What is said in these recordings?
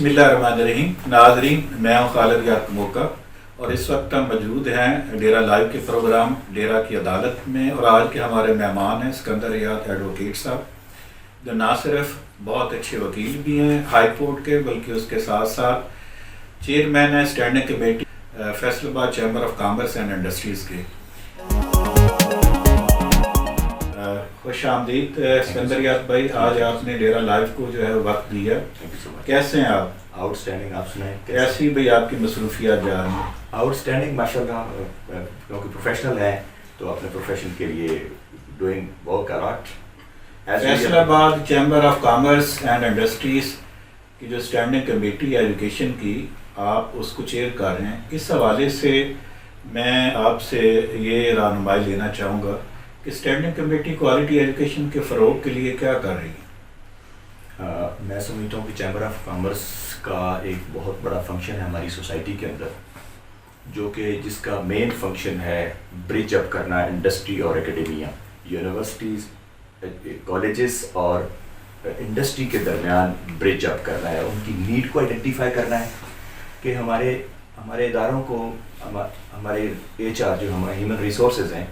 بسم اللہ الرحمن الرحیم. ناظرین، میں ہوں خالد یارکموکا اور اس وقت ہم موجود ہیں ڈیرہ لائیو کے پروگرام ڈیرہ کی عدالت میں، اور آج کے ہمارے مہمان ہیں سکندر ریاض ایڈوکیٹ صاحب، جو نہ صرف بہت اچھے وکیل بھی ہیں ہائی کورٹ کے، بلکہ اس کے ساتھ ساتھ چیئرمین ہیں اسٹینڈنگ کمیٹی فیصل آباد chamber of commerce and industries کے. خوش آمدید سکندر ریاض بھائی. آج آپ نے ڈیرہ لائیو کو جو ہے وقت دیا. کیسے ہیں آپ؟ Out standing. آپ سنائیں کیسی بھائی آپ کی مصروفیات جا رہی ہیں؟ آؤٹ اسٹینڈنگ ماشاء اللہ، کیونکہ پروفیشنل ہیں تو اپنے پروفیشن کے لیے doing work allot. Faisalabad chamber of commerce and industries کی جو اسٹینڈنگ کمیٹی ہے ایجوکیشن کی، آپ اس کو چیئر کر رہے ہیں. اس حوالے سے میں آپ سے یہ رہنمائی لینا چاہوں گا کہ اسٹینڈنگ کمیٹی کوالٹی ایجوکیشن کے فروغ کے لیے کیا کر رہی ہے؟ میں سمجھتا ہوں کہ چیمبر آف کامرس کا ایک بہت بڑا فنکشن ہے ہماری سوسائٹی کے اندر، جو کہ جس کا مین فنکشن ہے برج اپ کرنا انڈسٹری اور اکیڈمیا، یونیورسٹیز، کالجز اور انڈسٹری کے درمیان برج اپ کرنا ہے. ان کی نیڈ کو آئیڈینٹیفائی کرنا ہے کہ ہمارے اداروں کو، ہمارے ایچ آر جو ہمارے ہیومن ریسورسز ہیں،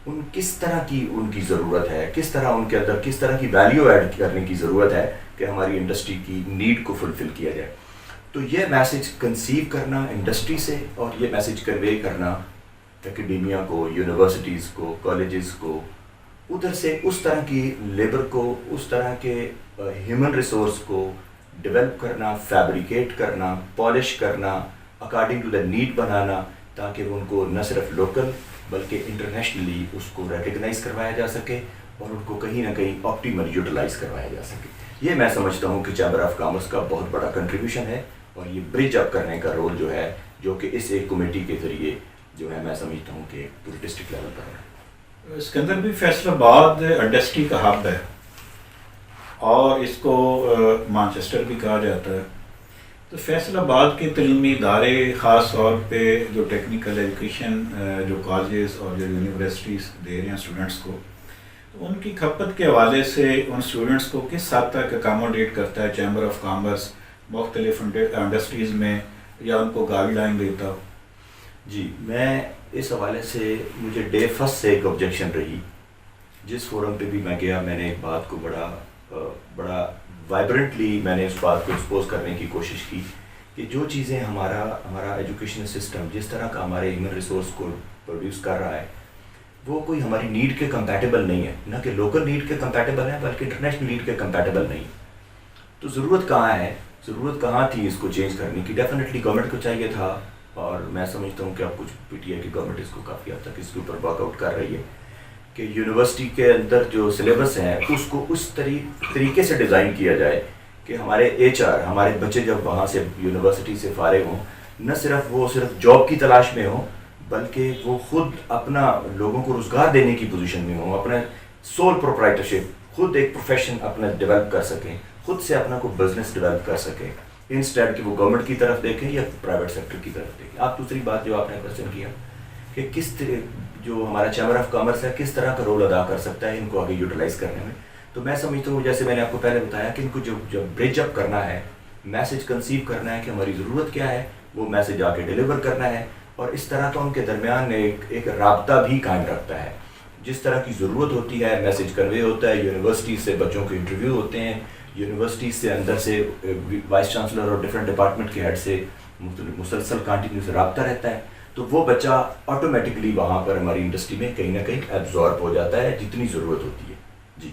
ان کس طرح کی ان کی ضرورت ہے، کس طرح ان کے اندر کس طرح کی ویلیو ایڈ کرنے کی ضرورت ہے کہ ہماری انڈسٹری کی نیڈ کو فلفل کیا جائے. تو یہ میسج کنسیو کرنا انڈسٹری سے اور یہ میسج کنوے کرنا اکیڈیمیا کو، یونیورسٹیز کو، کالجز کو، ادھر سے اس طرح کی لیبر کو، اس طرح کے ہیومن ریسورس کو ڈیولپ کرنا، فیبریکیٹ کرنا، پالش کرنا، اکارڈنگ ٹو دا نیڈ بنانا، تاکہ ان کو نہ صرف لوکل بلکہ انٹرنیشنلی اس کو ریکگنائز کروایا جا سکے اور ان کو کہیں نہ کہیں آپٹیمل یوٹیلائز کروایا جا سکے. یہ میں سمجھتا ہوں کہ چیمبر آف کامرس کا بہت بڑا کنٹریبیوشن ہے، اور یہ برج اپ کرنے کا رول جو ہے، جو کہ اس ایک کمیٹی کے ذریعے جو ہے میں سمجھتا ہوں کہ پورے ڈسٹرکٹ لیول پر ہے. اسکندر بھی فیصل آباد انڈسٹری کا ہب ہے اور اس کو مانچسٹر بھی کہا جاتا ہے. تو فیصل آباد کے تعلیمی ادارے، خاص طور پہ جو ٹیکنیکل ایجوکیشن جو کالجز اور جو یونیورسٹیز دے رہے ہیں اسٹوڈنٹس کو، تو ان کی کھپت کے حوالے سے ان اسٹوڈنٹس کو کس حد تک اکاموڈیٹ کرتا ہے چیمبر آف کامرس مختلف انڈسٹریز میں، یا ان کو گائیڈ لائن دیتا ہو؟ جی، میں اس حوالے سے مجھے ڈے فرسٹ سے ایک آبجیکشن رہی. جس فورم پہ بھی میں گیا، میں نے ایک بات کو بڑا وائبرنٹلی میں نے اس بات کو ایکسپوز کرنے کی کوشش کی کہ جو چیزیں ہمارا ایجوکیشن سسٹم جس طرح کا ہمارے ہیومن ریسورس کو پروڈیوس کر رہا ہے، وہ کوئی ہماری نیڈ کے کمپیٹیبل نہیں ہے، نہ کہ لوکل نیڈ کے کمپیٹیبل ہے بلکہ انٹرنیشنل نیڈ کے کمپیٹیبل نہیں. تو ضرورت کہاں ہے، ضرورت کہاں تھی اس کو چینج کرنے کی؟ ڈیفینیٹلی گورنمنٹ کو چاہیے تھا، اور میں سمجھتا ہوں کہ اب کچھ پی ٹی آئی کی گورنمنٹ اس کو کافی حد تک اس کے اوپر ورک آؤٹ کر رہی ہے کہ یونیورسٹی کے اندر جو سلیبس ہے اس کو اس طریقے سے ڈیزائن کیا جائے کہ ہمارے ایچ آر، ہمارے بچے جب وہاں سے یونیورسٹی سے فارغ ہوں، نہ صرف وہ جاب کی تلاش میں ہوں، بلکہ وہ خود اپنا لوگوں کو روزگار دینے کی پوزیشن میں ہوں، اپنا سول پروپرائٹرشپ، خود ایک پروفیشن اپنا ڈیولپ کر سکیں، خود سے اپنا کوئی بزنس ڈیولپ کر سکیں، انسٹیڈ کہ وہ گورنمنٹ کی طرف دیکھیں یا پرائیویٹ سیکٹر کی طرف دیکھیں. آپ دوسری بات جو آپ نے کوشچن کیا کہ کس جو ہمارا چیمبر آف کامرس ہے کس طرح کا رول ادا کر سکتا ہے ان کو آگے یوٹیلائز کرنے میں، تو میں سمجھتا ہوں جیسے میں نے آپ کو پہلے بتایا کہ ان کو جو برج اپ کرنا ہے، میسج کنسیو کرنا ہے کہ ہماری ضرورت کیا ہے، وہ میسج آ کے ڈیلیور کرنا ہے، اور اس طرح کا ان کے درمیان ایک رابطہ بھی قائم رکھتا ہے. جس طرح کی ضرورت ہوتی ہے میسج کنوے ہوتا ہے، یونیورسٹی سے بچوں کے انٹرویو ہوتے ہیں، یونیورسٹی سے اندر سے وائس چانسلر اور ڈفرینٹ ڈپارٹمنٹ کے ہیڈ سے مسلسل کنٹینیوس رابطہ رہتا ہے، تو وہ بچہ آٹومیٹکلی وہاں پر ہماری انڈسٹری میں کہیں نہ کہیں ایبزارب ہو جاتا ہے جتنی ضرورت ہوتی ہے. جی،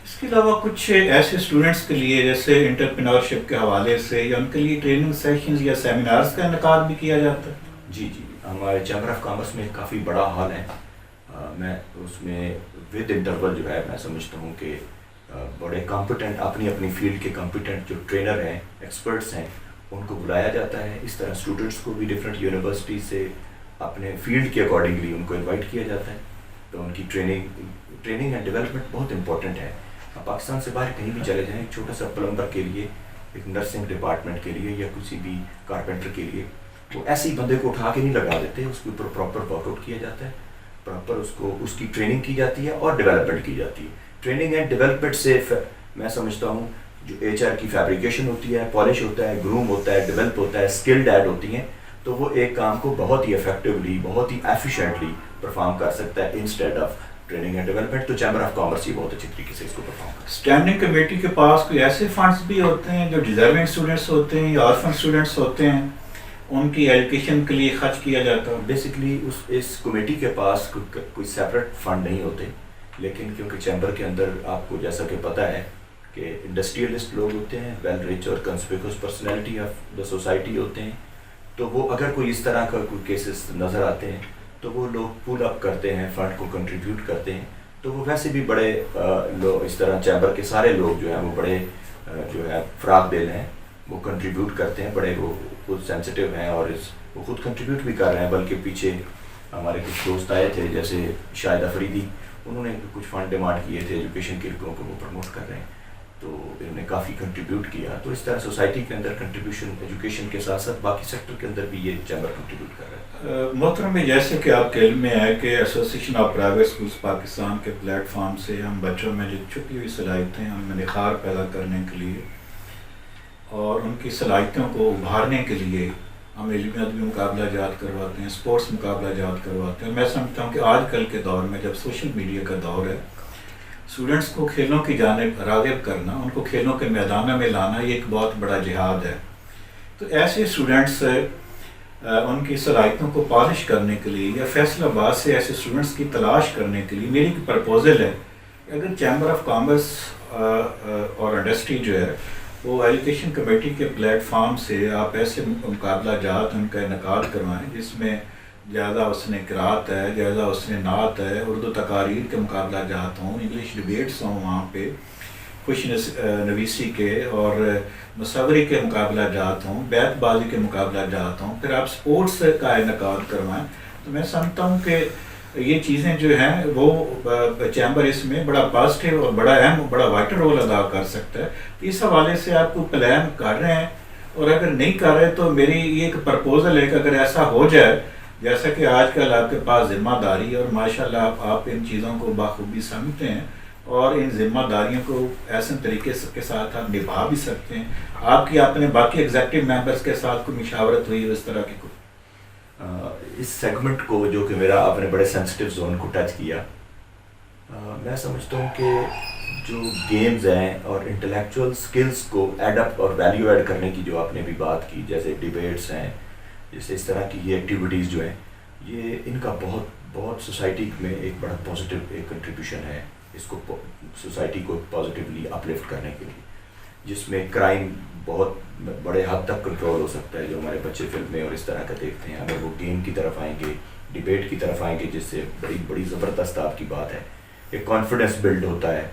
اس کے علاوہ کچھ ایسے اسٹوڈنٹس کے لیے جیسے انٹرپرینورشپ کے حوالے سے یا ان کے لیے ٹریننگ سیشنز یا سیمینارز کا انعقاد بھی کیا جاتا ہے؟ جی، ہمارے چیمبر آف کامرس میں کافی بڑا ہال ہے. میں اس میں ود انٹرول جو ہے میں سمجھتا ہوں کہ بڑے کمپیٹنٹ اپنی فیلڈ کے کمپیٹنٹ جو ٹرینر ہیں، ایکسپرٹس ہیں، ان کو بلایا جاتا ہے. اس طرح اسٹوڈنٹس کو بھی ڈفرینٹ یونیورسٹی سے اپنے فیلڈ کے اکارڈنگلی ان کو انوائٹ کیا جاتا ہے. تو ان کی ٹریننگ اینڈ ڈیولپمنٹ بہت امپورٹنٹ ہے. آپ پاکستان سے باہر کہیں بھی چلے جائیں، ایک چھوٹا سا پلمبر کے لیے، ایک نرسنگ ڈپارٹمنٹ کے لیے یا کسی بھی کارپینٹر کے لیے، وہ ایسے ہی بندے کو اٹھا کے نہیں لگا دیتے، اس کے اوپر پراپر ورک آؤٹ کیا جاتا ہے، پراپر اس کی ٹریننگ کی جاتی ہے اور ڈیولپمنٹ کی جاتی ہے. ٹریننگ اینڈ ڈیولپمنٹ سے میں سمجھتا ہوں جو HR کی فیبریکیشن ہوتی ہے، پالش ہوتا ہے، گروم ہوتا ہے، ڈیولپ ہوتا ہے، اسکلڈ ایڈ ہوتی ہیں، تو وہ ایک کام کو بہت ہی افیکٹولی، بہت ہی ایفیشینٹلی پرفارم کر سکتا ہے instead of training and development. تو چیمبر آف کامرس ہی بہت اچھی طریقے سے اس کو پرفارم کرتا ہے. اسٹینڈنگ کمیٹی کے پاس کوئی ایسے فنڈس بھی ہوتے ہیں جو ڈیزرونگ اسٹوڈنٹس ہوتے ہیں یا آرفن اسٹوڈنٹس ہوتے ہیں، ان کی ایجوکیشن کے لیے خرچ کیا جاتا ہے؟ بیسکلی اس کمیٹی کے پاس کوئی سیپریٹ فنڈ نہیں ہوتے، لیکن کیونکہ چیمبر کے اندر آپ کو جیسا کہ پتہ ہے کہ انڈسٹریلسٹ لوگ ہوتے ہیں، ویل ریچ اور کنسپیکوس پرسنالٹی آف دا سوسائٹی ہوتے ہیں، تو وہ اگر کوئی اس طرح کا کوئی کیسز نظر آتے ہیں تو وہ لوگ پول اپ کرتے ہیں، فنڈ کو کنٹریبیوٹ کرتے ہیں. تو وہ ویسے بھی بڑے لوگ اس طرح چیمبر کے سارے لوگ جو ہیں وہ بڑے جو ہے فراغ دل ہیں، وہ کنٹریبیوٹ کرتے ہیں، بڑے وہ خود سینسٹیو ہیں اور وہ خود کنٹریبیوٹ بھی کر رہے ہیں. بلکہ پیچھے ہمارے کچھ دوست آئے تھے جیسے شاہد افریدی، انہوں نے کچھ فنڈ ڈیمانڈ کیے تھے ایجوکیشن کے لوگوں کو، وہ پروموٹ کر رہے ہیں، تو انہوں نے کافی کنٹریبیوٹ کیا. تو اس طرح سوسائٹی کے اندر کنٹریبیوشن ایجوکیشن کے ساتھ ساتھ باقی سیکٹر کے اندر بھی یہ چیمبر کنٹریبیوٹ کر رہا ہے. محترم، جیسے کہ آپ کے علم میں ہے کہ association of private schools Pakistan کے پلیٹ فارم سے ہم بچوں میں جو چھپی ہوئی صلاحیتیں ہیں ان میں نکھار پیدا کرنے کے لیے اور ان کی صلاحیتوں کو ابھارنے کے لیے ہم علمی ادبی مقابلہ جات کرواتے ہیں، اسپورٹس مقابلہ جات کرواتے ہیں. میں سمجھتا ہوں کہ آج کل کے دور میں جب سوشل میڈیا کا دور ہے، اسٹوڈنٹس کو کھیلوں کی جانب راغب کرنا، ان کو کھیلوں کے میدانوں میں لانا، یہ ایک بہت بڑا جہاد ہے. تو ایسے اسٹوڈنٹس ان کی صلاحیتوں کو پالش کرنے کے لیے یا فیصل آباد سے ایسے اسٹوڈنٹس کی تلاش کرنے کے لیے میری ایک پرپوزل ہے کہ اگر چیمبر آف کامرس اور انڈسٹری جو ہے وہ ایجوکیشن کمیٹی کے پلیٹ فارم سے آپ ایسے مقابلہ جات ان کا انعقاد کروائیں جس میں زیادہ حسن قرات ہے، زیادہ حسن نعت ہے، اردو تقاریر کے مقابلہ جات ہوں، انگلش ڈبیٹس ہوں وہاں پہ، خوش نویسی کے اور مصوری کے مقابلہ جات ہوں، بیت بازی کے مقابلہ جات ہوں، پھر آپ سپورٹس کا انعقاد کروائیں. تو میں سمجھتا ہوں کہ یہ چیزیں جو ہیں وہ چیمبر اس میں بڑا پازیٹیو اور بڑا اہم، بڑا وائٹل رول ادا کر سکتا ہے. اس حوالے سے آپ کو پلان کر رہے ہیں، اور اگر نہیں کر رہے تو میری یہ ایک پرپوزل ہے کہ اگر ایسا ہو جائے، جیسا کہ آج کل آپ کے پاس ذمہ داری اور ماشاءاللہ آپ ان چیزوں کو بخوبی سمجھتے ہیں اور ان ذمہ داریوں کو ایسے طریقے کے ساتھ آپ نبھا بھی سکتے ہیں. آپ کی اپنے باقی ایگزیکٹو ممبرس کے ساتھ کوئی مشاورت ہوئی اس طرح کی کوئی؟ اس سیگمنٹ کو جو کہ میرا آپ نے بڑے سینسٹیو زون کو ٹچ کیا، میں سمجھتا ہوں کہ جو گیمز ہیں اور انٹلیکچوئل سکلز کو ایڈ اپ اور ویلیو ایڈ کرنے کی جو آپ نے بھی بات کی، جیسے ڈیبیٹس ہیں، جیسے اس طرح کی یہ ایکٹیویٹیز جو ہیں، یہ ان کا بہت سوسائٹی میں ایک بڑا پازیٹیو ایک کنٹریبیوشن ہے اس کو سوسائٹی کو پازیٹیولی اپلفٹ کرنے کے لیے، جس میں کرائم بہت بڑے حد تک کنٹرول ہو سکتا ہے. جو ہمارے بچے فلمیں اور اس طرح کا دیکھتے ہیں، اگر وہ گیم کی طرف آئیں گے، ڈیبیٹ کی طرف آئیں گے، جس سے بڑی زبردست آپ کی بات ہے، ایک کانفیڈنس بلڈ ہوتا ہے.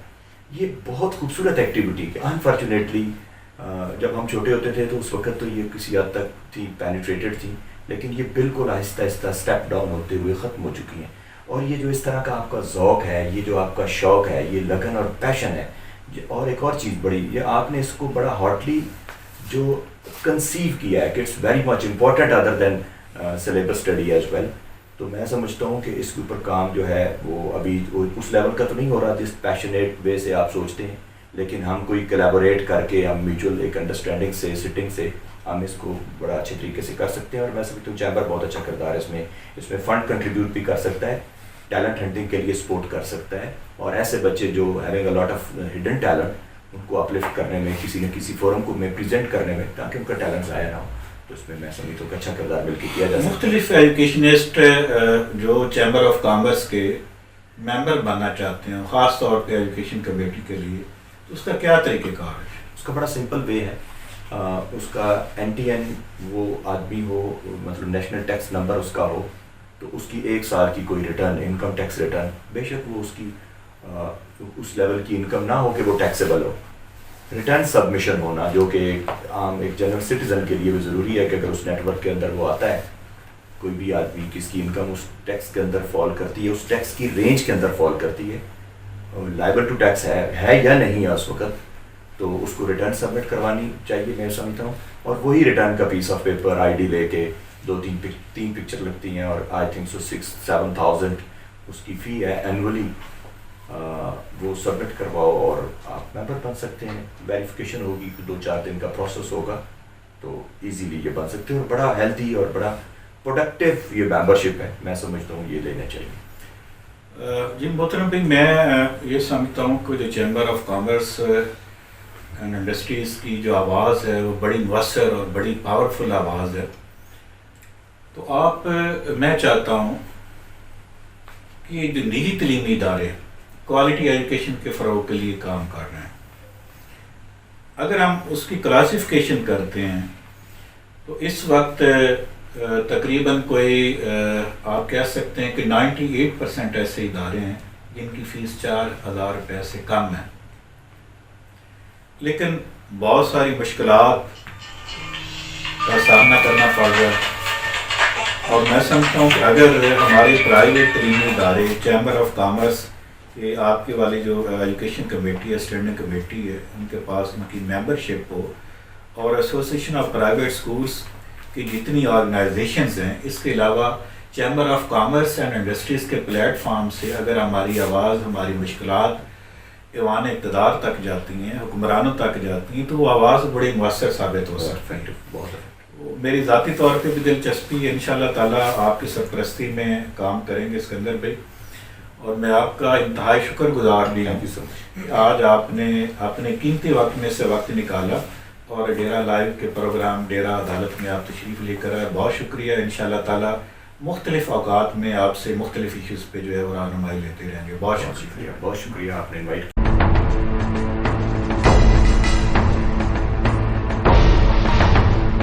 یہ بہت خوبصورت ایکٹیویٹی ہے. انفارچونیٹلی جب ہم چھوٹے ہوتے تھے تو اس وقت تو یہ کسی حد تک تھی، پینیٹریٹڈ تھی، لیکن یہ بالکل آہستہ آہستہ اسٹیپ ڈاؤن ہوتے ہوئے ختم ہو چکی ہیں. اور یہ جو اس طرح کا آپ کا ذوق ہے، یہ جو آپ کا شوق ہے، یہ لگن اور پیشن ہے. اور ایک اور چیز بڑی، یہ آپ نے اس کو بڑا ہاٹلی جو کنسیو کیا ہے کہ it's very much important other than syllabus study as well. تو میں سمجھتا ہوں کہ اس کے اوپر کام جو ہے وہ ابھی اس لیول کا تو نہیں ہو رہا جس پیشنیٹ وے سے آپ سوچتے ہیں، لیکن ہم کوئی کلیبوریٹ کر کے ہم میوچل ایک انڈرسٹینڈنگ سے، سٹنگ سے ہم اس کو بڑا اچھے طریقے سے کر سکتے ہیں. اور میں سمجھتا ہوں چیمبر بہت اچھا کردار ہے اس میں فنڈ کنٹریبیوٹ بھی کر سکتا ہے، ٹیلنٹ ہنٹنگ کے لیے سپورٹ کر سکتا ہے، اور ایسے بچے جو having a lot of hidden talent, ان کو اپلفٹ کرنے میں، کسی نہ کسی فورم کو میں پریزنٹ کرنے میں، تاکہ ان کا ٹیلنٹ ضائع نہ ہو. تو اس میں سمجھتا ہوں کہ اچھا کردار مل کے کیا جا سکتا ہے. مختلف ایجوکیشنسٹ جو چیمبر آف کامرس کے ممبر بننا چاہتے ہیں، خاص طور پہ ایجوکیشن کمیٹی کے لیے، تو اس کا کیا طریقہ کار ہے؟ اس کا بڑا سمپل وے ہے. اس کا NTN وہ آدمی ہو، مطلب نیشنل ٹیکس نمبر اس کا ہو، تو اس کی 1 سال کی کوئی ریٹرن، انکم ٹیکس ریٹرن، بے شک وہ اس کی اس لیول کی انکم نہ ہو کہ وہ ٹیکسیبل ہو، ریٹرن سبمیشن ہونا، جو کہ عام ایک جنرل سٹیزن کے لیے بھی ضروری ہے کہ اگر اس نیٹ ورک کے اندر وہ آتا ہے، کوئی بھی آدمی کس کی انکم اس ٹیکس کے اندر فال کرتی ہے، اس ٹیکس کی رینج کے اندر فال کرتی ہے، لائبل ٹو ٹیکس ہے یا نہیں ہے اس وقت، تو اس کو ریٹرن سبمٹ کروانی چاہیے میں سمجھتا ہوں. اور وہی ریٹرن کا پیس آف پیپر ID لے کے 2-3 پکچر لگتی ہیں، اور آئی تھنک سو 6-7 thousand اس کی فی ہے اینولی. وہ سبمٹ کرواؤ اور آپ ممبر بن سکتے ہیں. ویریفیکیشن ہوگی, 2-4 دن کا پروسیس ہوگا, تو ایزیلی یہ بن سکتے ہیں. اور بڑا ہیلتھی اور بڑا پروڈکٹیو یہ ممبرشپ ہے, میں سمجھتا ہوں یہ لینا چاہیے. جی محترم بھائی, میں یہ سمجھتا ہوں کہ جو chamber of commerce and industries کی جو آواز ہے وہ بڑی مؤثر اور بڑی پاورفل آواز ہے. تو میں چاہتا ہوں کہ یہ جو نجی تعلیمی ادارے کوالٹی ایجوکیشن کے فروغ کے لیے کام کر رہے ہیں, اگر ہم اس کی کلاسیفیکیشن کرتے ہیں تو اس وقت تقریباً کوئی آپ کہہ سکتے ہیں کہ 98% ایسے ادارے ہیں جن کی فیس 4,000 روپے سے کم ہے, لیکن بہت ساری مشکلات کا سامنا کرنا پڑ رہا ہے. اور میں سمجھتا ہوں کہ اگر ہمارے پرائیویٹ تعلیمی ادارے, چیمبر آف کامرس, یہ آپ کے والی جو ایجوکیشن کمیٹی ہے, اسٹینڈنگ کمیٹی ہے, ان کے پاس ان کی ممبرشپ ہو, اور ایسوسیشن آف پرائیویٹ اسکولس کی جتنی آرگنائزیشنز ہیں, اس کے علاوہ chamber of commerce and industries کے پلیٹ فارم سے اگر ہماری آواز, ہماری مشکلات ایوان اقتدار تک جاتی ہیں, حکمرانوں تک جاتی ہیں, تو وہ آواز بڑی مؤثر ثابت ہو سکتی ہے. میری ذاتی طور پہ بھی دلچسپی ہے, انشاءاللہ تعالیٰ آپ کی سرپرستی میں کام کریں گے اسکندر بھائی, اور میں آپ کا انتہائی شکر گزار بھی ہوں کہ آج آپ نے اپنے قیمتی وقت میں سے وقت نکالا اور ڈیرہ لائیو کے پروگرام ڈیرہ عدالت میں آپ تشریف لے کر آئے. بہت شکریہ. انشاءاللہ تعالیٰ مختلف اوقات میں آپ سے مختلف ایشوز پہ جو ہے وہ رہنمائی لیتے رہیں گے. بہت شکریہ. بہت شکریہ آپ نے انوائٹ